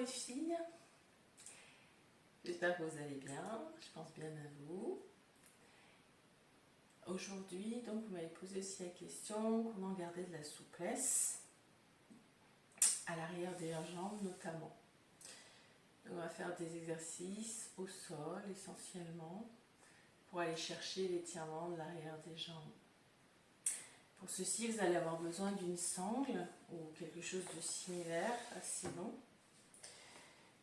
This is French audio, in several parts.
filles, j'espère que vous allez bien, je pense bien à vous. Aujourd'hui, donc, vous m'avez posé aussi la question comment garder de la souplesse à l'arrière des jambes notamment. Donc, on va faire des exercices au sol essentiellement pour aller chercher l'étirement de l'arrière des jambes. Pour ceci, vous allez avoir besoin d'une sangle ou quelque chose de similaire, assez long.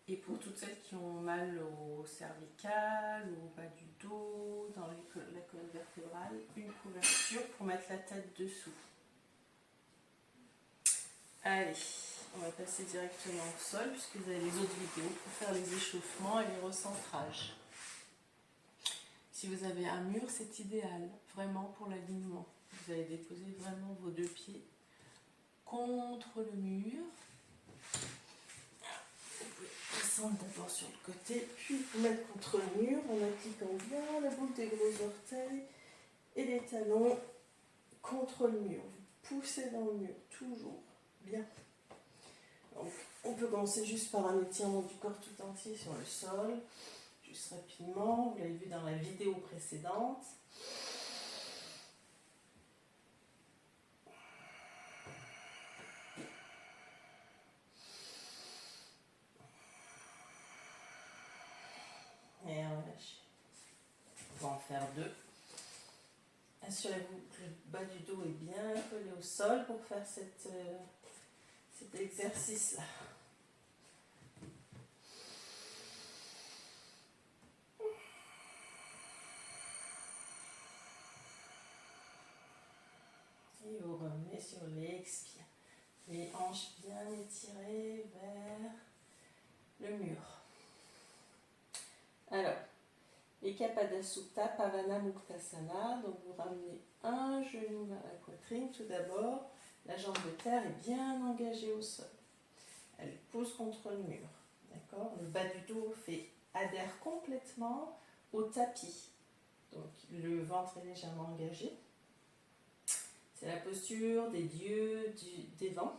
Et pour toutes celles qui ont mal au cervical ou au bas du dos, dans la colonne vertébrale, une couverture pour mettre la tête dessous. Allez, on va passer directement au sol puisque vous avez les autres vidéos pour faire les échauffements et les recentrages. Si vous avez un mur, c'est idéal, vraiment pour l'alignement. Vous allez déposer vraiment vos deux pieds contre le mur. Vous pouvez descendre d'abord sur le côté, puis vous mettre contre le mur en appliquant bien la boule des gros orteils et les talons contre le mur. Vous poussez dans le mur, toujours bien. Donc, on peut commencer juste par un étirement du corps tout entier sur le sol. Juste rapidement, vous l'avez vu dans la vidéo précédente. Et relâchez. On va en faire deux. Assurez-vous que le bas du dos est bien collé au sol pour faire cet exercice-là. Et vous revenez sur l'expire. Les hanches bien étirées vers le mur. Alors, Ekapada Supta Pavana Muktasana. Donc vous ramenez un genou vers la poitrine tout d'abord. La jambe de terre est bien engagée au sol. Elle pousse contre le mur. D'accord ? Le bas du dos adhère complètement au tapis. Donc le ventre est légèrement engagé. C'est la posture des dieux du vent.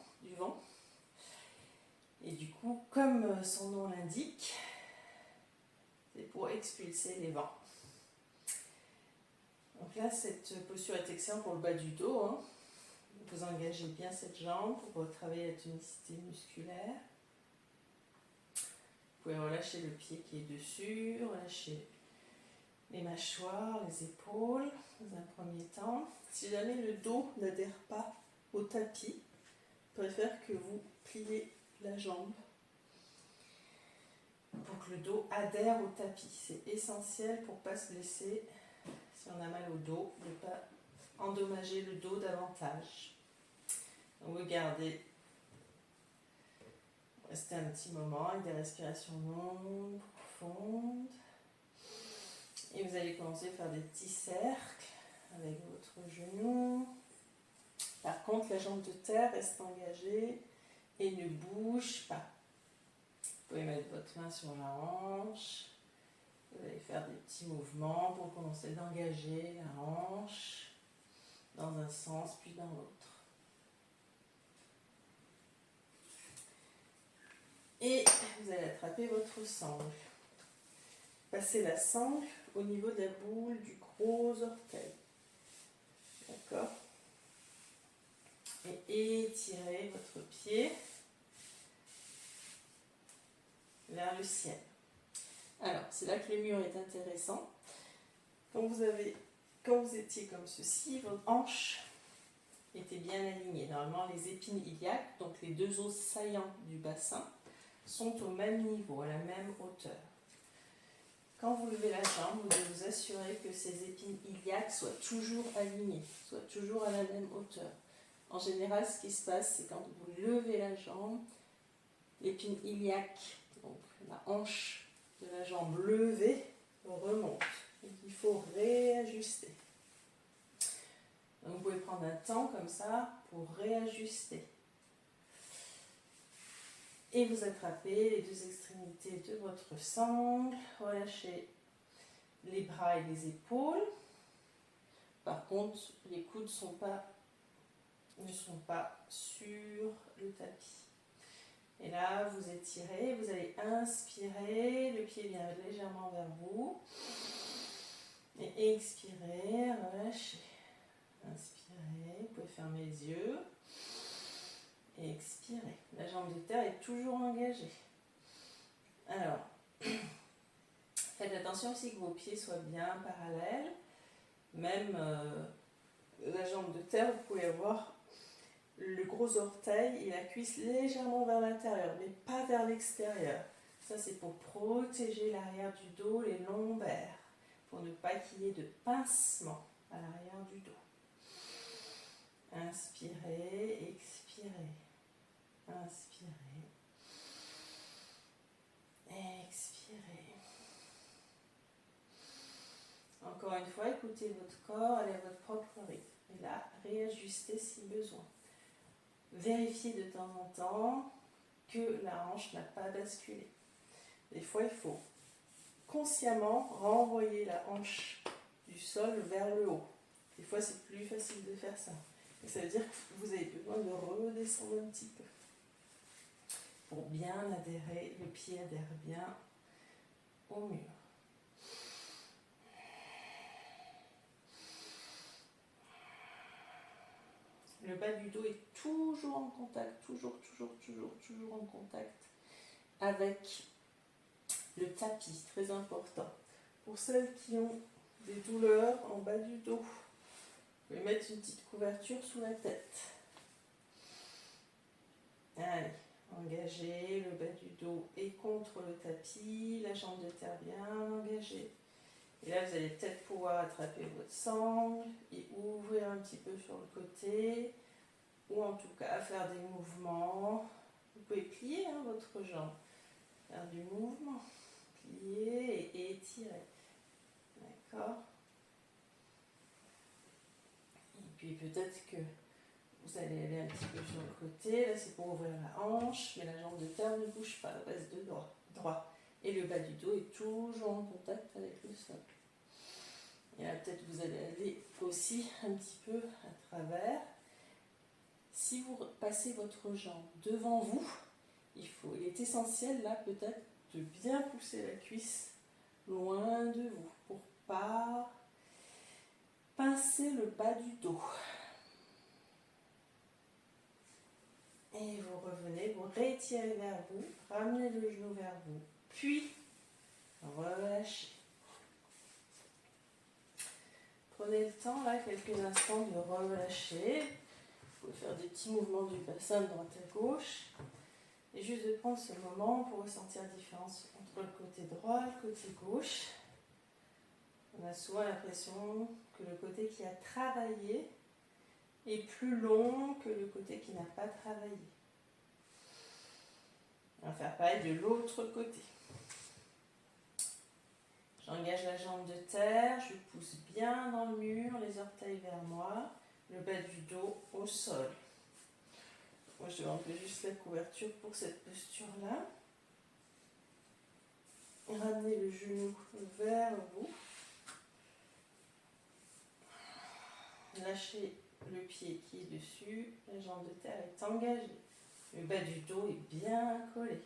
Et du coup, comme son nom l'indique, c'est pour expulser les vents. Donc là, cette posture est excellente pour le bas du dos. Hein. Vous engagez bien cette jambe pour travailler la tonicité musculaire. Vous pouvez relâcher le pied qui est dessus, relâcher les mâchoires, les épaules dans un premier temps. Si jamais le dos n'adhère pas au tapis, je préfère que vous pliez la jambe pour que le dos adhère au tapis. C'est essentiel pour ne pas se blesser si on a mal au dos, de ne pas endommager le dos davantage. Donc vous gardez, restez un petit moment avec des respirations longues, profondes. Et vous allez commencer à faire des petits cercles avec votre genou. Par contre, la jambe de terre reste engagée et ne bouge pas. Vous pouvez mettre votre main sur la hanche. Vous allez faire des petits mouvements pour commencer d'engager la hanche dans un sens puis dans l'autre. Et vous allez attraper votre sangle. Passez la sangle au niveau de la boule du gros orteil. D'accord ? Et étirez votre pied vers le ciel. Alors, c'est là que le mur est intéressant. Quand vous étiez comme ceci, votre hanche était bien alignée. Normalement, les épines iliaques, donc les deux os saillants du bassin, sont au même niveau, à la même hauteur. Quand vous levez la jambe, vous devez vous assurer que ces épines iliaques soient toujours alignées, soient toujours à la même hauteur. En général, ce qui se passe, c'est quand vous levez la jambe, l'épine iliaque, donc la hanche de la jambe levée, remonte. Donc il faut réajuster. Donc vous pouvez prendre un temps comme ça pour réajuster. Et vous attrapez les deux extrémités de votre sangle, relâchez les bras et les épaules. Par contre, les coudes ne sont pas sur le tapis. Et là, vous étirez, vous allez inspirer, le pied vient légèrement vers vous. Et expirez, relâchez. Inspirez, vous pouvez fermer les yeux. Et expirez. La jambe de terre est toujours engagée. Alors, faites attention aussi que vos pieds soient bien parallèles. Même la jambe de terre, vous pouvez avoir le gros orteil et la cuisse légèrement vers l'intérieur, mais pas vers l'extérieur. Ça, c'est pour protéger l'arrière du dos, les lombaires, pour ne pas qu'il y ait de pincement à l'arrière du dos. Inspirez, expirez. Inspirez. Expirez. Encore une fois, écoutez votre corps, allez à votre propre rythme. Et là, réajustez si besoin. Vérifiez de temps en temps que la hanche n'a pas basculé. Des fois, il faut consciemment renvoyer la hanche du sol vers le haut. Des fois, c'est plus facile de faire ça. Et ça veut dire que vous avez besoin de redescendre un petit peu pour bien adhérer, le pied adhère bien au mur. Le bas du dos est toujours en contact, toujours en contact avec le tapis, très important. Pour celles qui ont des douleurs en bas du dos, vous pouvez mettre une petite couverture sous la tête. Allez, engagez, le bas du dos est contre le tapis, la jambe de terre bien engagée. Et là, vous allez peut-être pouvoir attraper votre sangle et ouvrir un petit peu sur le côté, ou en tout cas faire des mouvements. Vous pouvez plier votre jambe, faire du mouvement, plier et étirer. D'accord ? Et puis peut-être que vous allez aller un petit peu sur le côté. Là, c'est pour ouvrir la hanche, mais la jambe de terre ne bouge pas, elle reste de droit. Et le bas du dos est toujours en contact avec le sol. Et là, peut-être vous allez aller aussi un petit peu à travers. Si vous passez votre jambe devant vous, il est essentiel là peut-être de bien pousser la cuisse loin de vous pour pas pincer le bas du dos. Et vous revenez, vous rétirez vers vous, ramenez le genou vers vous, puis relâchez. Prenez le temps là, quelques instants de relâcher. Vous pouvez faire des petits mouvements du bassin de droite à gauche. Et juste de prendre ce moment pour ressentir la différence entre le côté droit et le côté gauche. On a souvent l'impression que le côté qui a travaillé est plus long que le côté qui n'a pas travaillé. On va faire pareil de l'autre côté. J'engage la jambe de terre, je pousse bien dans le mur, les orteils vers moi, le bas du dos au sol. Moi, je vais enlever juste la couverture pour cette posture-là. Ramenez le genou vers vous. Lâchez le pied qui est dessus. La jambe de terre est engagée. Le bas du dos est bien collé.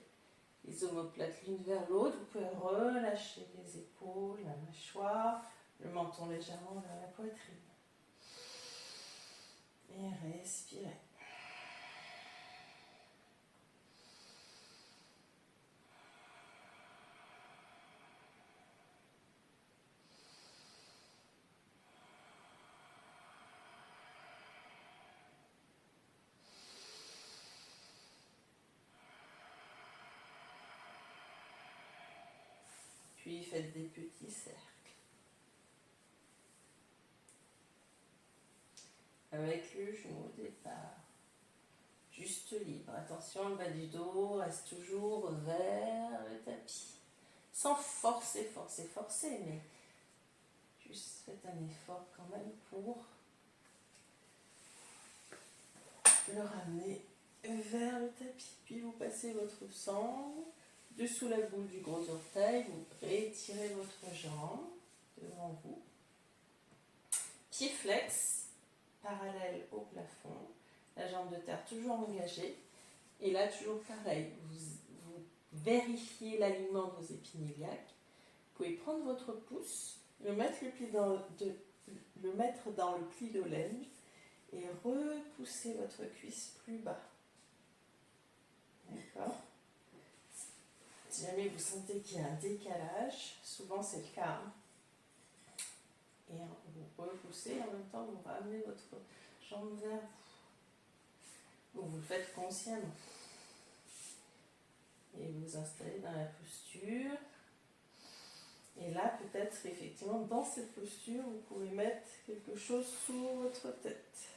Les omoplates l'une vers l'autre. Vous pouvez relâcher les épaules, la mâchoire, le menton légèrement vers la poitrine. Et respirez. Puis faites des petits cercles. Avec le genou au départ. Juste libre. Attention, le bas du dos reste toujours vers le tapis. Sans forcer, mais juste faites un effort quand même pour le ramener vers le tapis. Puis vous passez votre sangle dessous la boule du gros orteil, vous rétirez votre jambe devant vous. Pied flex, parallèle au plafond, la jambe de terre toujours engagée. Et là, toujours pareil, vous vérifiez l'alignement de vos épines iliaques. Vous pouvez prendre votre pouce, le mettre dans le pli d'Olenge et repousser votre cuisse plus bas. D'accord? Si jamais vous sentez qu'il y a un décalage, souvent c'est le cas, hein, et vous repoussez et en même temps vous ramenez votre jambe vers vous. Vous le faites consciemment. Et vous vous installez dans la posture. Et là, peut-être effectivement, dans cette posture, vous pouvez mettre quelque chose sous votre tête.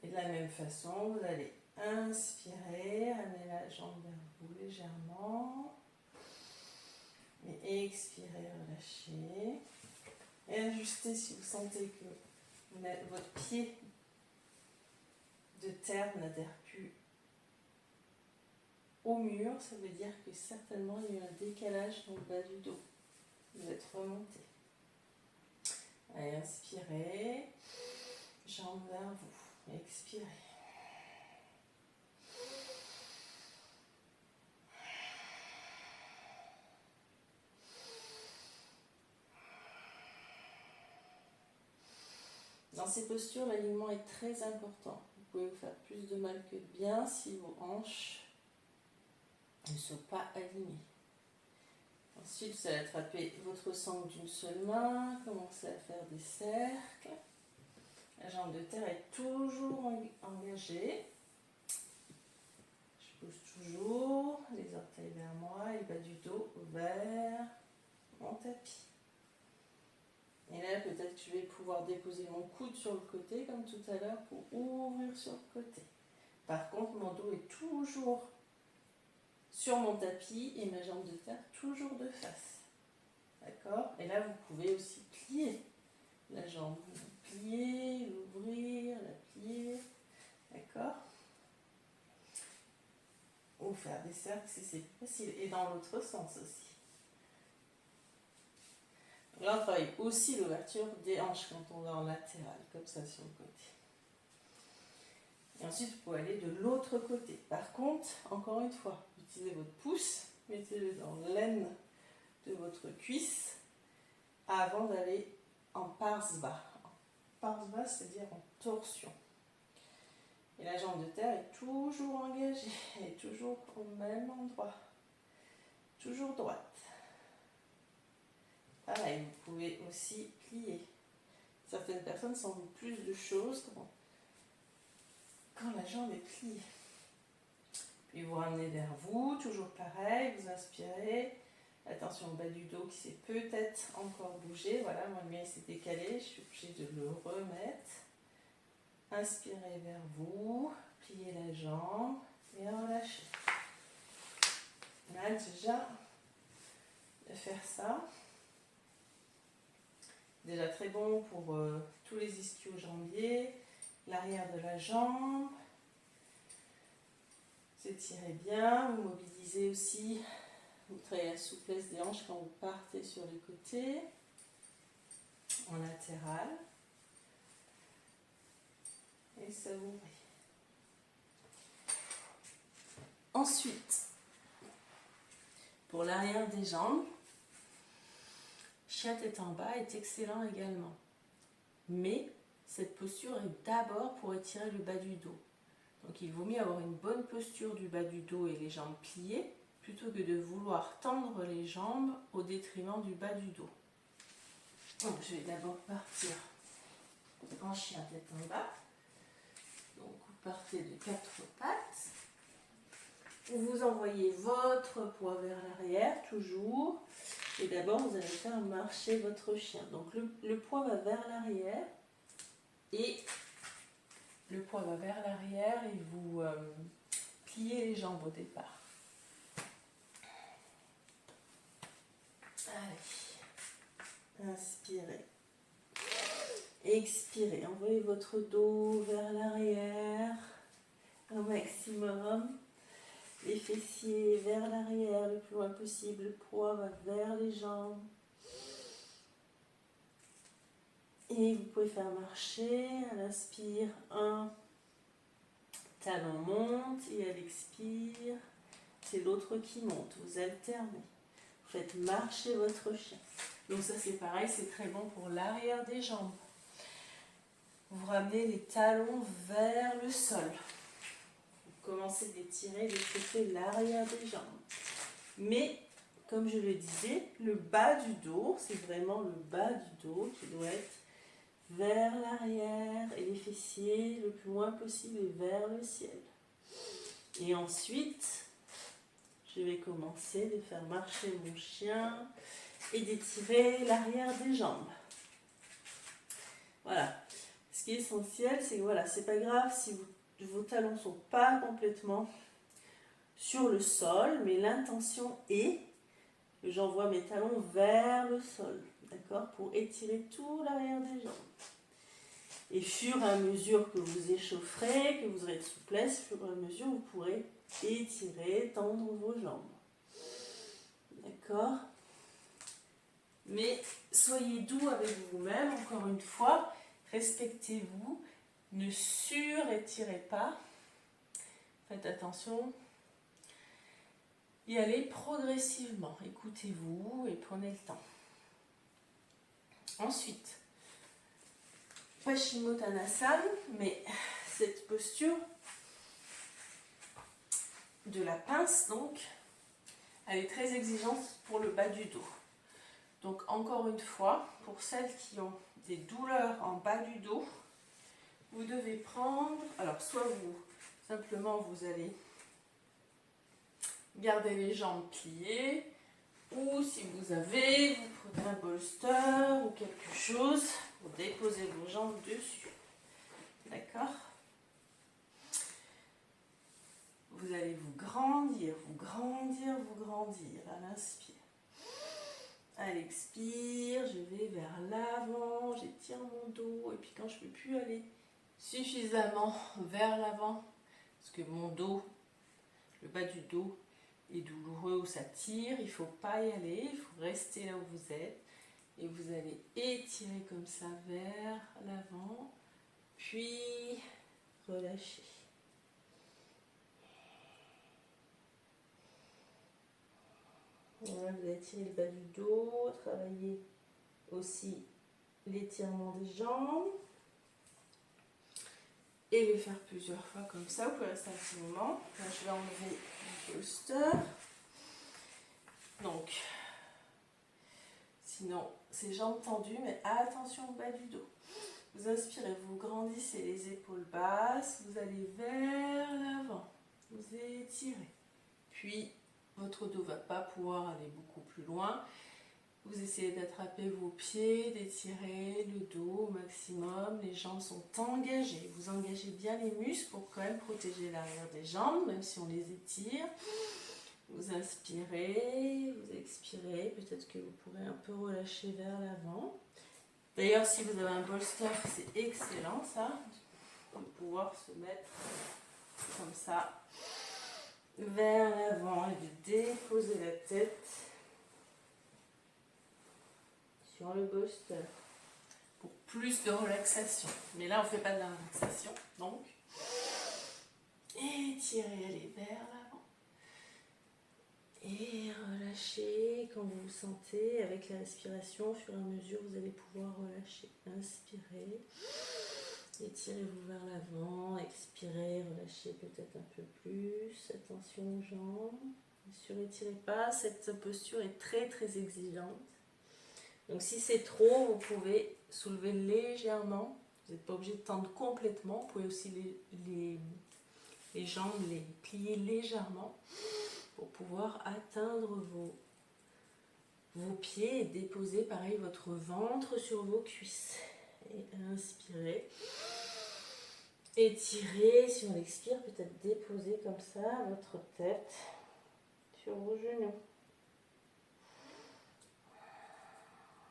Et de la même façon, vous allez inspirer, amener la jambe vers vous légèrement. Et expirer, relâcher. Et ajustez si vous sentez que votre pied de terre n'adhère plus au mur. Ça veut dire que certainement il y a eu un décalage dans le bas du dos. Vous êtes remonté. Allez, inspirez. Jambes vers vous. Expirez. Dans ces postures, l'alignement est très important. Vous pouvez vous faire plus de mal que de bien si vos hanches ne sont pas alignées. Ensuite, vous allez attraper votre sangle d'une seule main, commencer à faire des cercles. La jambe de terre est toujours engagée. Je pousse toujours les orteils vers moi et le bas du dos vers mon tapis. Et là, peut-être que je vais pouvoir déposer mon coude sur le côté, comme tout à l'heure, pour ouvrir sur le côté. Par contre, mon dos est toujours sur mon tapis et ma jambe de terre toujours de face. D'accord? Et là, vous pouvez aussi plier la jambe. Plier, l'ouvrir, la plier. D'accord? Ou faire des cercles si c'est facile. Et dans l'autre sens aussi. Là, on travaille aussi l'ouverture des hanches quand on va en latéral, comme ça sur le côté. Et ensuite, vous pouvez aller de l'autre côté. Par contre, encore une fois, utilisez votre pouce, mettez-le dans l'aine de votre cuisse avant d'aller en pars bas. Pars bas, c'est-à-dire en torsion. Et la jambe de terre est toujours engagée, elle est toujours au même endroit, toujours droite. Pareil, vous pouvez aussi plier. Certaines personnes sentent plus de choses quand la jambe est pliée. Puis vous ramenez vers vous, toujours pareil, vous inspirez. Attention au bas du dos qui s'est peut-être encore bougé. Voilà, moi le mien s'est décalé, je suis obligée de le remettre. Inspirez vers vous, pliez la jambe et relâchez. Là, déjà, de faire ça. Déjà très bon pour tous les ischio-jambiers, l'arrière de la jambe. Vous étirez bien, vous mobilisez aussi, vous travaillez la souplesse des hanches quand vous partez sur les côtés, en latéral. Et savourez. Ensuite, pour l'arrière des jambes, chien tête en bas est excellent également. Mais cette posture est d'abord pour étirer le bas du dos. Donc il vaut mieux avoir une bonne posture du bas du dos et les jambes pliées plutôt que de vouloir tendre les jambes au détriment du bas du dos. Donc je vais d'abord partir en chien tête en bas. Donc vous partez de 4 pattes. Vous envoyez votre poids vers l'arrière, toujours. Et d'abord, vous allez faire marcher votre chien. Donc le poids va vers l'arrière. Et le poids va vers l'arrière et vous pliez les jambes au départ. Allez. Inspirez. Expirez. Envoyez votre dos vers l'arrière au maximum. Les fessiers vers l'arrière le plus loin possible. Le poids va vers les jambes. Et vous pouvez faire marcher. À l'inspire, un talon monte et à l'expire, c'est l'autre qui monte. Vous alternez. Vous faites marcher votre chien. Donc ça c'est pareil, c'est très bon pour l'arrière des jambes. Vous ramenez les talons vers le sol. Vous commencez d'étirer, d'échauffer l'arrière des jambes. Mais, comme je le disais, le bas du dos, c'est vraiment le bas du dos qui doit être vers l'arrière et les fessiers le plus loin possible et vers le ciel. Et ensuite, je vais commencer de faire marcher mon chien et d'étirer l'arrière des jambes. Voilà. Ce qui est essentiel, c'est que voilà, c'est pas grave si vos talons ne sont pas complètement sur le sol, mais l'intention est que j'envoie mes talons vers le sol, d'accord, pour étirer tout l'arrière des jambes. Et fur et à mesure que vous échaufferez, que vous aurez de souplesse, fur et à mesure vous pourrez étirer, tendre vos jambes. D'accord? Mais soyez doux avec vous-même, encore une fois, respectez-vous, ne surétirez pas, faites attention, y allez progressivement, écoutez-vous et prenez le temps. Ensuite, Paschimottanasana, mais cette posture de la pince, donc, elle est très exigeante pour le bas du dos. Donc encore une fois, pour celles qui ont des douleurs en bas du dos, vous devez prendre, alors soit simplement vous allez garder les jambes pliées, ou si vous avez, vous prenez un bolster ou quelque chose pour déposer vos jambes dessus. D'accord? Vous allez vous grandir, vous grandir, vous grandir à l'inspire. À l'expire, je vais vers l'avant, j'étire mon dos, et puis quand je ne peux plus aller suffisamment vers l'avant, parce que mon dos, le bas du dos est douloureux ou ça tire, il ne faut pas y aller, il faut rester là où vous êtes, et vous allez étirer comme ça vers l'avant, puis relâcher. Voilà, vous allez tirer le bas du dos, travailler aussi l'étirement des jambes. Et le faire plusieurs fois comme ça. Vous pouvez rester un petit moment. Là, je vais enlever le bolster. Donc, sinon, c'est jambes tendues, mais attention au bas du dos. Vous inspirez, vous grandissez les épaules basses, vous allez vers l'avant, vous étirez. Puis, votre dos ne va pas pouvoir aller beaucoup plus loin. Vous essayez d'attraper vos pieds, d'étirer le dos au maximum. Les jambes sont engagées. Vous engagez bien les muscles pour quand même protéger l'arrière des jambes, même si on les étire. Vous inspirez, vous expirez. Peut-être que vous pourrez un peu relâcher vers l'avant. D'ailleurs, si vous avez un bolster, c'est excellent ça, de pouvoir se mettre comme ça vers l'avant et de déposer la tête sur le bolster pour plus de relaxation. Mais là, on ne fait pas de la relaxation, donc étirez, allez vers l'avant et relâchez quand vous vous sentez. Avec la respiration, au fur et à mesure, vous allez pouvoir relâcher. Inspirez, étirez-vous vers l'avant, expirez, relâchez peut-être un peu plus. Attention aux jambes, ne surétirez pas, cette posture est très très exigeante. Donc si c'est trop, vous pouvez soulever légèrement, vous n'êtes pas obligé de tendre complètement, vous pouvez aussi les jambes les plier légèrement pour pouvoir atteindre vos pieds et déposer pareil votre ventre sur vos cuisses. Et inspirez, étirez, si on expire, peut-être déposer comme ça votre tête sur vos genoux.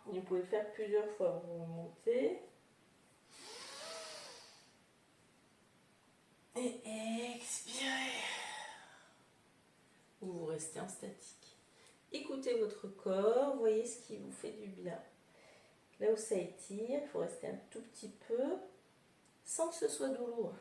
Vous pouvez le faire plusieurs fois. Vous remontez. Et expirez. Ou vous restez en statique. Écoutez votre corps, voyez ce qui vous fait du bien. Là où ça étire, il faut rester un tout petit peu, sans que ce soit douloureux.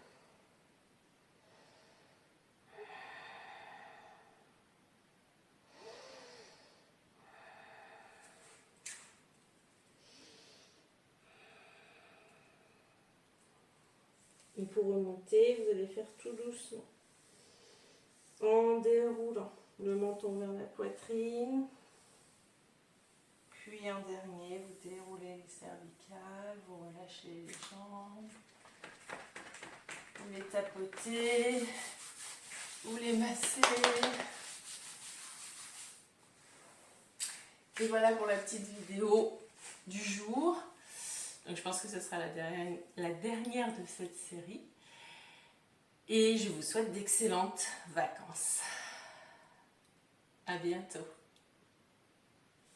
Et pour remonter, vous allez faire tout doucement, en déroulant le menton vers la poitrine. Puis en dernier, vous déroulez les cervicales, vous relâchez les jambes, vous les tapotez, vous les massez. Et voilà pour la petite vidéo du jour. Donc je pense que ce sera la dernière de cette série. Et je vous souhaite d'excellentes vacances. À bientôt.